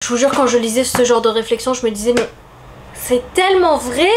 Je vous jure, quand je lisais ce genre de réflexion, je me disais mais c'est tellement vrai.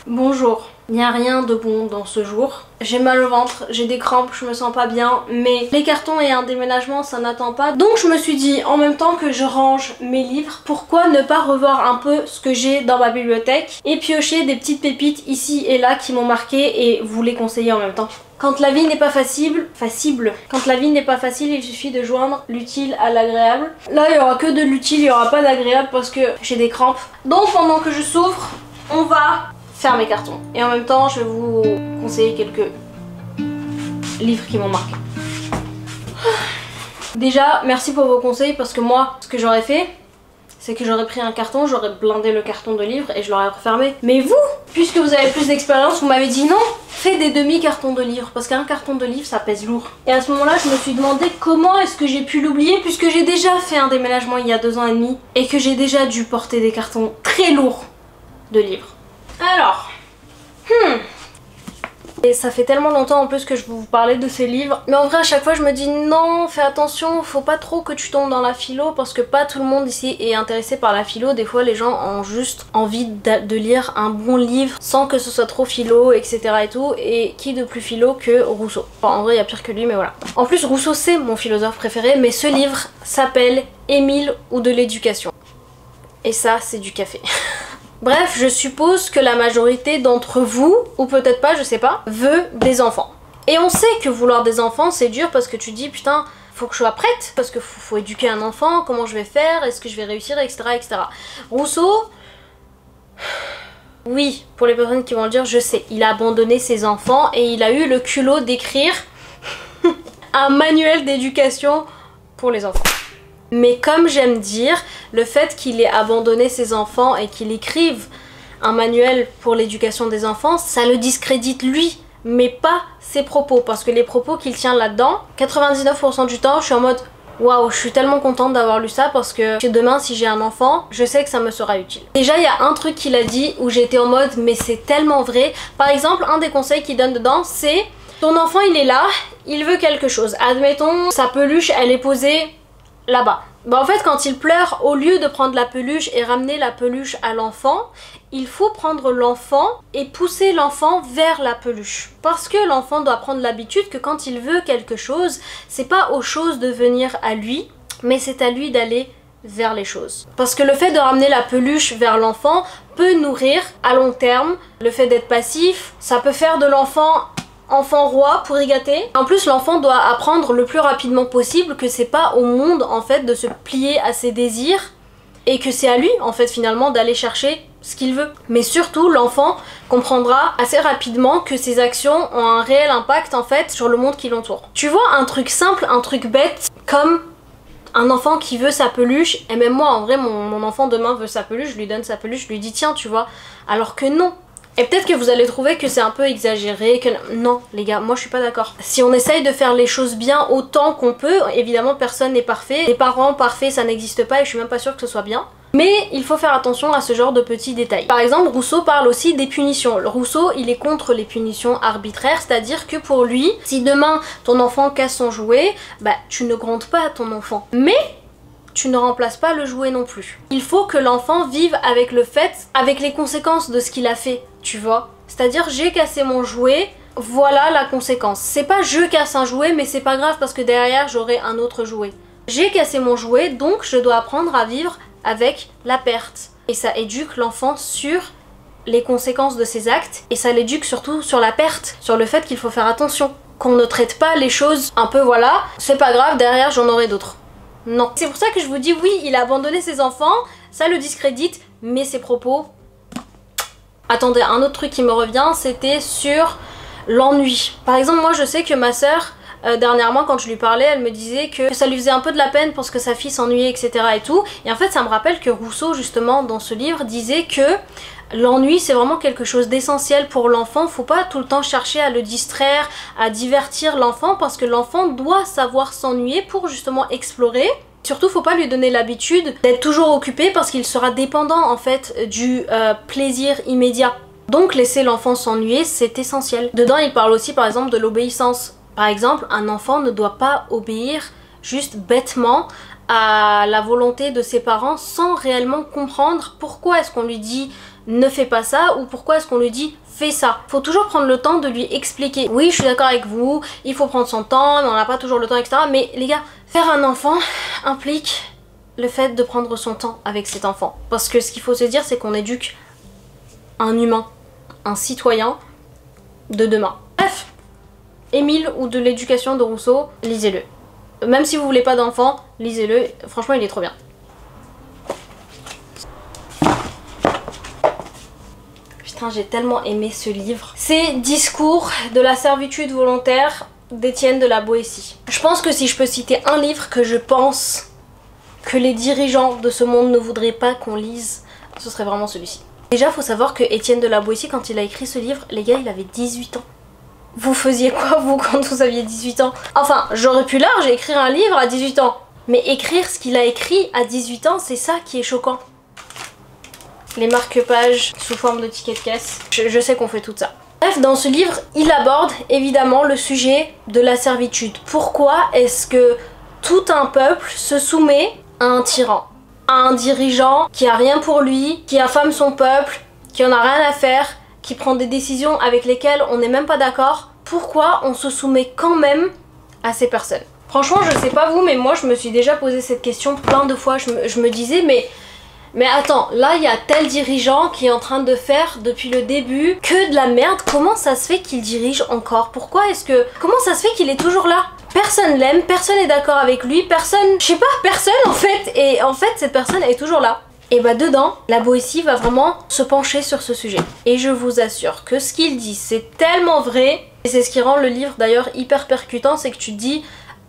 Bonjour, il n'y a rien de bon dans ce jour. J'ai mal au ventre, j'ai des crampes, je me sens pas bien, mais les cartons et un déménagement ça n'attend pas. Donc je me suis dit, en même temps que je range mes livres, pourquoi ne pas revoir un peu ce que j'ai dans ma bibliothèque et piocher des petites pépites ici et là qui m'ont marqué et vous les conseiller en même temps. Quand la vie n'est pas quand la vie n'est pas facile, il suffit de joindre l'utile à l'agréable. Là il y aura que de l'utile, il n'y aura pas d'agréable parce que j'ai des crampes. Donc pendant que je souffre, on va faire mes cartons. Et en même temps, je vais vous conseiller quelques livres qui m'ont marqué. Déjà, merci pour vos conseils parce que moi, ce que j'aurais fait, c'est que j'aurais pris un carton, j'aurais blindé le carton de livres et je l'aurais refermé. Mais vous, puisque vous avez plus d'expérience, vous m'avez dit non, fais des demi-cartons de livres parce qu'un carton de livres, ça pèse lourd. Et à ce moment-là, je me suis demandé comment est-ce que j'ai pu l'oublier puisque j'ai déjà fait un déménagement il y a 2 ans et demi et que j'ai déjà dû porter des cartons très lourds de livres. Alors, et ça fait tellement longtemps en plus que je vous parlais de ces livres. Mais en vrai à chaque fois je me dis non, fais attention, faut pas trop que tu tombes dans la philo parce que pas tout le monde ici est intéressé par la philo. Des fois les gens ont juste envie de lire un bon livre sans que ce soit trop philo, etc. et tout. Et qui de plus philo que Rousseau? Enfin, en vrai il y a pire que lui mais voilà. En plus Rousseau c'est mon philosophe préféré, mais ce livre s'appelle Émile ou de l'éducation. Et ça c'est du café. Bref, je suppose que la majorité d'entre vous, ou peut-être pas, je sais pas, veut des enfants. Et on sait que vouloir des enfants c'est dur parce que tu dis putain, faut que je sois prête, parce que faut éduquer un enfant, comment je vais faire, est-ce que je vais réussir, etc. etc. Rousseau, oui, pour les personnes qui vont le dire, je sais, il a abandonné ses enfants et il a eu le culot d'écrire un manuel d'éducation pour les enfants. Mais comme j'aime dire, le fait qu'il ait abandonné ses enfants et qu'il écrive un manuel pour l'éducation des enfants, ça le discrédite lui, mais pas ses propos. Parce que les propos qu'il tient là-dedans, 99% du temps, je suis en mode waouh, je suis tellement contente d'avoir lu ça parce que demain, si j'ai un enfant, je sais que ça me sera utile. Déjà, il y a un truc qu'il a dit où j'étais en mode mais c'est tellement vrai. Par exemple, un des conseils qu'il donne dedans, c'est ton enfant il est là, il veut quelque chose. Admettons, sa peluche, elle est posée là-bas. Bah en fait quand il pleure, au lieu de prendre la peluche et ramener la peluche à l'enfant, il faut prendre l'enfant et pousser l'enfant vers la peluche. Parce que l'enfant doit prendre l'habitude que quand il veut quelque chose, c'est pas aux choses de venir à lui, mais c'est à lui d'aller vers les choses. Parce que le fait de ramener la peluche vers l'enfant peut nourrir à long terme. Le fait d'être passif, ça peut faire de l'enfant enfant roi pour y gâter. En plus l'enfant doit apprendre le plus rapidement possible que c'est pas au monde en fait de se plier à ses désirs et que c'est à lui en fait finalement d'aller chercher ce qu'il veut. Mais surtout l'enfant comprendra assez rapidement que ses actions ont un réel impact en fait sur le monde qui l'entoure. Tu vois un truc simple, un truc bête comme un enfant qui veut sa peluche, et même moi en vrai mon enfant demain veut sa peluche, je lui donne sa peluche, je lui dis tiens tu vois, alors que non. Et peut-être que vous allez trouver que c'est un peu exagéré, que non les gars, moi je suis pas d'accord. Si on essaye de faire les choses bien autant qu'on peut, évidemment personne n'est parfait, les parents parfaits ça n'existe pas et je suis même pas sûre que ce soit bien. Mais il faut faire attention à ce genre de petits détails. Par exemple, Rousseau parle aussi des punitions. Rousseau, il est contre les punitions arbitraires, c'est-à-dire que pour lui, si demain ton enfant casse son jouet, bah tu ne grondes pas ton enfant. Mais tu ne remplaces pas le jouet non plus. Il faut que l'enfant vive avec le fait, avec les conséquences de ce qu'il a fait, tu vois. C'est-à-dire j'ai cassé mon jouet, voilà la conséquence. C'est pas je casse un jouet mais c'est pas grave parce que derrière j'aurai un autre jouet. J'ai cassé mon jouet donc je dois apprendre à vivre avec la perte. Et ça éduque l'enfant sur les conséquences de ses actes et ça l'éduque surtout sur la perte, sur le fait qu'il faut faire attention. Qu'on ne traite pas les choses un peu voilà, c'est pas grave, derrière j'en aurai d'autres. Non. C'est pour ça que je vous dis oui, il a abandonné ses enfants, ça le discrédite, mais ses propos... Attendez, un autre truc qui me revient, c'était sur l'ennui. Par exemple, moi je sais que ma sœur, dernièrement quand je lui parlais, elle me disait que ça lui faisait un peu de la peine parce que sa fille s'ennuyait, etc. et tout. Et en fait ça me rappelle que Rousseau justement dans ce livre disait que l'ennui c'est vraiment quelque chose d'essentiel pour l'enfant. Faut pas tout le temps chercher à le distraire, à divertir l'enfant, parce que l'enfant doit savoir s'ennuyer pour justement explorer. Surtout faut pas lui donner l'habitude d'être toujours occupé parce qu'il sera dépendant en fait du plaisir immédiat. Donc laisser l'enfant s'ennuyer c'est essentiel. Dedans il parle aussi par exemple de l'obéissance. Par exemple un enfant ne doit pas obéir juste bêtement à la volonté de ses parents sans réellement comprendre pourquoi est-ce qu'on lui dit ne fais pas ça ou pourquoi est-ce qu'on lui dit fais ça. Faut toujours prendre le temps de lui expliquer. Oui je suis d'accord avec vous, il faut prendre son temps, mais on n'a pas toujours le temps, etc. Mais les gars, faire un enfant implique le fait de prendre son temps avec cet enfant. Parce que ce qu'il faut se dire c'est qu'on éduque un humain, un citoyen de demain. Bref, Émile ou de l'éducation de Rousseau, lisez-le. Même si vous voulez pas d'enfant, lisez-le, franchement il est trop bien. Putain j'ai tellement aimé ce livre. C'est Discours de la servitude volontaire d'Étienne de la Boétie. Je pense que si je peux citer un livre que je pense que les dirigeants de ce monde ne voudraient pas qu'on lise, ce serait vraiment celui-ci. Déjà faut savoir que Étienne de la Boétie quand il a écrit ce livre, les gars il avait 18 ans. Vous faisiez quoi vous quand vous aviez 18 ans? Enfin j'aurais pu large écrire un livre à 18 ans. Mais écrire ce qu'il a écrit à 18 ans c'est ça qui est choquant. Les marque-pages sous forme de tickets de caisse. Je sais qu'on fait tout ça. Bref, dans ce livre, il aborde évidemment le sujet de la servitude. Pourquoi est-ce que tout un peuple se soumet à un tyran, à un dirigeant qui a rien pour lui, qui affame son peuple, qui en a rien à faire, qui prend des décisions avec lesquelles on n'est même pas d'accord? Pourquoi on se soumet quand même à ces personnes? Franchement, je sais pas vous, mais moi je me suis déjà posé cette question plein de fois. Je me disais, mais attends, là il y a tel dirigeant qui est en train de faire depuis le début que de la merde. Comment ça se fait qu'il dirige encore? Pourquoi est-ce que... Comment ça se fait qu'il est toujours là? Personne l'aime, personne n'est d'accord avec lui, personne... Je sais pas, personne en fait. Et en fait cette personne est toujours là. Et bah dedans, la Boétie va vraiment se pencher sur ce sujet. Et je vous assure que ce qu'il dit c'est tellement vrai. Et c'est ce qui rend le livre d'ailleurs hyper percutant, c'est que tu te dis...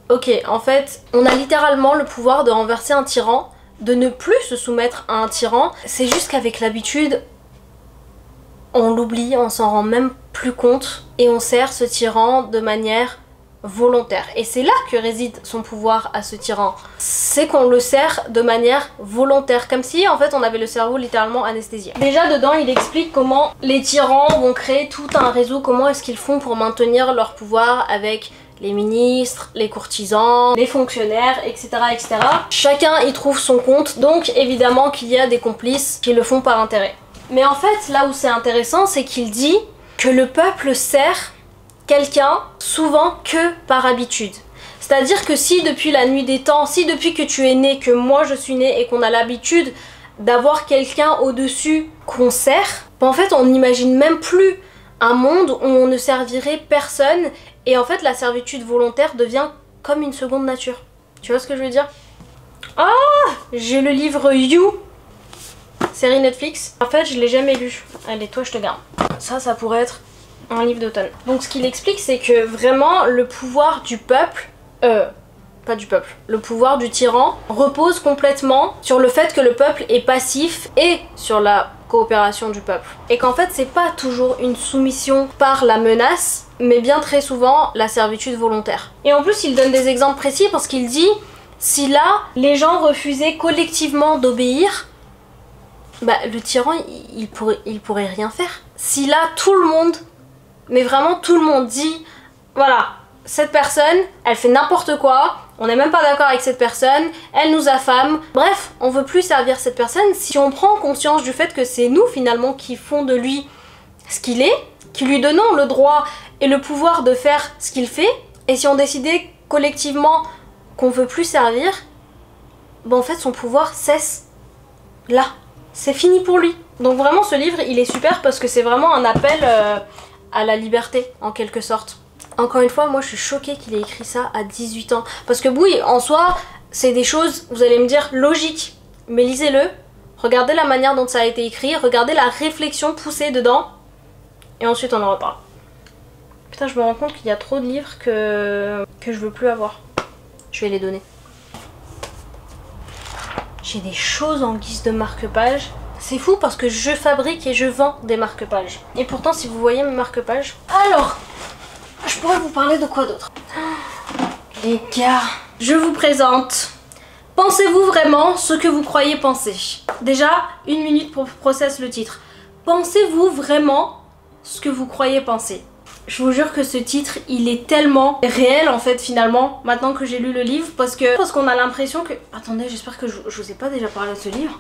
Ok, en fait, on a littéralement le pouvoir de renverser un tyran, de ne plus se soumettre à un tyran. C'est juste qu'avec l'habitude, on l'oublie, on s'en rend même plus compte et on sert ce tyran de manière volontaire. Et c'est là que réside son pouvoir à ce tyran. C'est qu'on le sert de manière volontaire, comme si en fait on avait le cerveau littéralement anesthésié. Déjà dedans il explique comment les tyrans vont créer tout un réseau, comment est-ce qu'ils font pour maintenir leur pouvoir avec les ministres, les courtisans, les fonctionnaires, etc. etc. Chacun y trouve son compte, donc évidemment qu'il y a des complices qui le font par intérêt. Mais en fait, là où c'est intéressant, c'est qu'il dit que le peuple sert quelqu'un souvent que par habitude. C'est-à-dire que si depuis la nuit des temps, si depuis que tu es né, que moi je suis née et qu'on a l'habitude d'avoir quelqu'un au-dessus qu'on sert, ben en fait on n'imagine même plus un monde où on ne servirait personne. Et en fait la servitude volontaire devient comme une seconde nature. Tu vois ce que je veux dire? Ah, j'ai le livre You, série Netflix. En fait je l'ai jamais lu. Allez toi je te garde. Ça pourrait être un livre d'automne. Donc ce qu'il explique c'est que vraiment le pouvoir du peuple, pas du peuple, le pouvoir du tyran repose complètement sur le fait que le peuple est passif et sur la coopération du peuple. Et qu'en fait c'est pas toujours une soumission par la menace, mais bien très souvent la servitude volontaire. Et en plus il donne des exemples précis parce qu'il dit si là les gens refusaient collectivement d'obéir, bah le tyran il pourrait rien faire. Si là tout le monde, mais vraiment tout le monde dit voilà, cette personne elle fait n'importe quoi, on n'est même pas d'accord avec cette personne, elle nous affame, bref, on veut plus servir cette personne. Si on prend conscience du fait que c'est nous finalement qui font de lui ce qu'il est, qui lui donnons le droit et le pouvoir de faire ce qu'il fait, et si on décidait collectivement qu'on veut plus servir, ben en fait son pouvoir cesse là, c'est fini pour lui. Donc vraiment ce livre il est super parce que c'est vraiment un appel à la liberté en quelque sorte. Encore une fois, moi je suis choquée qu'il ait écrit ça à 18 ans. Parce que oui, en soi, c'est des choses, vous allez me dire, logiques. Mais lisez-le, regardez la manière dont ça a été écrit, regardez la réflexion poussée dedans. Et ensuite on en reparle. Putain, je me rends compte qu'il y a trop de livres que je veux plus avoir. Je vais les donner. J'ai des choses en guise de marque-page. C'est fou parce que je fabrique et je vends des marque-pages. Et pourtant, si vous voyez mes marque-pages... Alors, je pourrais vous parler de quoi d'autre? Les gars, je vous présente... Pensez-vous vraiment ce que vous croyez penser? Déjà, 1 minute pour process le titre. Pensez-vous vraiment ce que vous croyez penser? Je vous jure que ce titre, il est tellement réel en fait finalement, maintenant que j'ai lu le livre, parce qu'on a l'impression que... Attendez, j'espère que je vous ai pas déjà parlé de ce livre.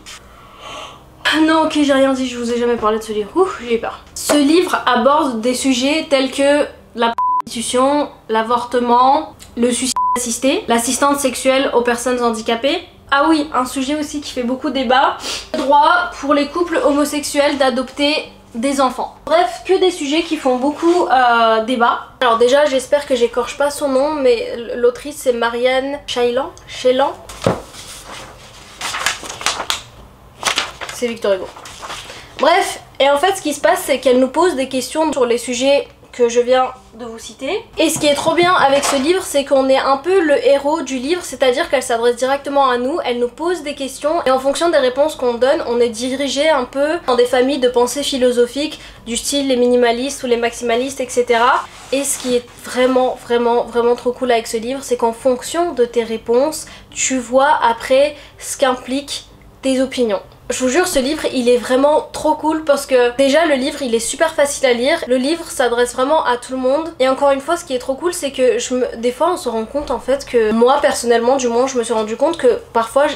Non, ok, j'ai rien dit, je vous ai jamais parlé de ce livre. Ouh, j'ai eu peur. Ce livre aborde des sujets tels que la prostitution, l'avortement, le suicide assisté, l'assistance sexuelle aux personnes handicapées. Ah oui, un sujet aussi qui fait beaucoup débat, le droit pour les couples homosexuels d'adopter des enfants. Bref, que des sujets qui font beaucoup débat. Alors déjà, j'espère que j'écorche pas son nom, mais l'autrice c'est Marianne Chailan. C'est Victor Hugo. Bref, et en fait ce qui se passe c'est qu'elle nous pose des questions sur les sujets que je viens de vous citer. Et ce qui est trop bien avec ce livre, c'est qu'on est un peu le héros du livre, c'est-à-dire qu'elle s'adresse directement à nous, elle nous pose des questions et en fonction des réponses qu'on donne, on est dirigé un peu dans des familles de pensée philosophiques du style les minimalistes ou les maximalistes, etc. Et ce qui est vraiment trop cool avec ce livre, c'est qu'en fonction de tes réponses, tu vois après ce qu'impliquent tes opinions. Je vous jure, ce livre il est vraiment trop cool parce que déjà le livre il est super facile à lire, le livre s'adresse vraiment à tout le monde et encore une fois ce qui est trop cool c'est que des fois on se rend compte en fait que moi personnellement du moins je me suis rendu compte que parfois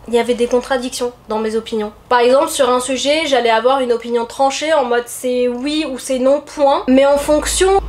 il y avait des contradictions dans mes opinions. Par exemple sur un sujet j'allais avoir une opinion tranchée en mode c'est oui ou c'est non point, mais en fonction...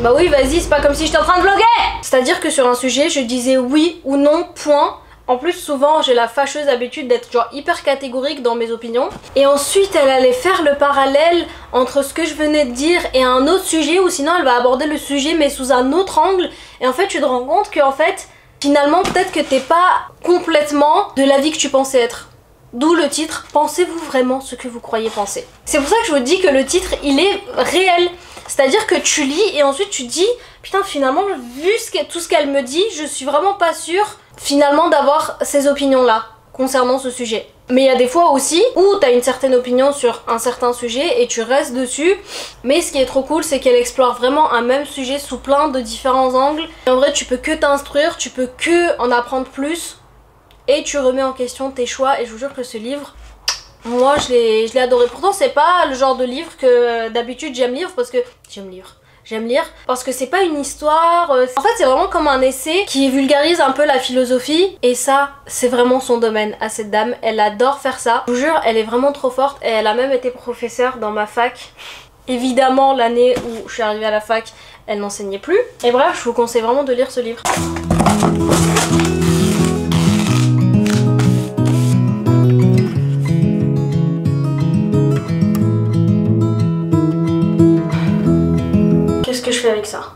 Bah oui vas-y, c'est pas comme si j'étais en train de vlogger. C'est-à-dire que sur un sujet je disais oui ou non point. En plus souvent j'ai la fâcheuse habitude d'être genre hyper catégorique dans mes opinions. Et ensuite elle allait faire le parallèle entre ce que je venais de dire et un autre sujet, ou sinon elle va aborder le sujet mais sous un autre angle. Et en fait tu te rends compte que en fait finalement peut-être que t'es pas complètement de l'avis que tu pensais être. D'où le titre, pensez-vous vraiment ce que vous croyez penser? C'est pour ça que je vous dis que le titre il est réel. C'est-à-dire que tu lis et ensuite tu dis putain finalement vu tout ce qu'elle me dit, je suis vraiment pas sûre finalement d'avoir ces opinions là concernant ce sujet. Mais il y a des fois aussi où t'as une certaine opinion sur un certain sujet et tu restes dessus. Mais ce qui est trop cool c'est qu'elle explore vraiment un même sujet sous plein de différents angles. Et en vrai tu peux que t'instruire, tu peux que en apprendre plus et tu remets en question tes choix. Et je vous jure que ce livre, moi je l'ai adoré. Pourtant c'est pas le genre de livre que d'habitude j'aime lire parce que... J'aime lire parce que c'est pas une histoire, en fait c'est vraiment comme un essai qui vulgarise un peu la philosophie et ça c'est vraiment son domaine à cette dame, elle adore faire ça. Je vous jure elle est vraiment trop forte et elle a même été professeure dans ma fac. Évidemment l'année où je suis arrivée à la fac elle n'enseignait plus. Et bref je vous conseille vraiment de lire ce livre. Qu'est-ce que je fais avec ça?